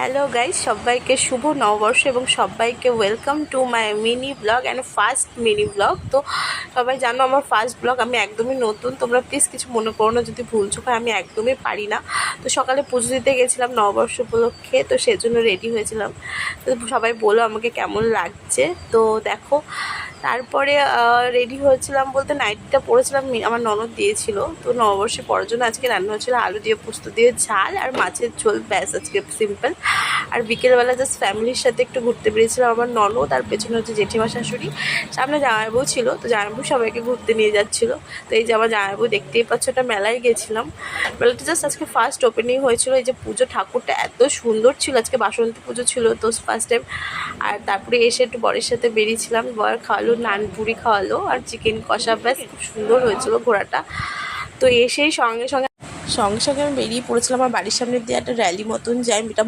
Hello guys, সবাইকে শুভ নববর্ষ এবং সবাইকে welcome to my mini blog and first mini blog. তো সবাই জানো আমার ফার্স্ট ব্লগ, আমি একদমই নতুন, তোমরা প্লিজ কিছু মনে করো না যদি ভুল চোখ, আমি একদমই পারি না। তো সকালে পুজো দিতে গেছিলাম নববর্ষ উপলক্ষে, তো সেজন্য রেডি হয়েছিলাম। তো সবাই বলো আমাকে কেমন লাগছে। তো দেখো, তারপরে রেডি হয়েছিলাম বলতে নাইটটা পরেছিলাম, আমার ননদ দিয়েছিল। তো নববর্ষে পরার জন্য আজকে রান্না হয়েছিল আলু দিয়ে পোস্ত দিয়ে ঝাল আর মাছের ঝোল, ব্যাস আজকে সিম্পল। আর বিকেলবেলা জাস্ট ফ্যামিলির সাথে একটু ঘুরতে বেরিয়েছিলাম, আমার ননদ আর পেছনে হচ্ছে জেঠিমা শাশুড়ি, সামনে জামাইবাবু ছিল। তো জামাইবাবু সবাইকে ঘুরতে নিয়ে যাচ্ছিলো। তো এই যে আমার জামাইবাবু দেখতেই পাচ্ছ, ওটা মেলায় গেছিলাম। মেলাটা জাস্ট আজকে ফার্স্ট ওপেনিং হয়েছিল। এই যে পুজো, ঠাকুরটা এত সুন্দর ছিল, আজকে বাসন্তী পুজো ছিল তো ফার্স্ট টাইম। আর তারপরে এসে একটু বরের সাথে বেরিয়েছিলাম, বর খাওয়ালো, নান পুরি খাওয়ালো আর চিকেন কষা, ব্যাস খুব সুন্দর হয়েছিল ঘোরাটা। তো এসেই সঙ্গে সঙ্গে আমি বেরিয়ে পড়েছিলাম আমার বাড়ির সামনে দিয়ে একটা র্যালি মতন যাই, এটা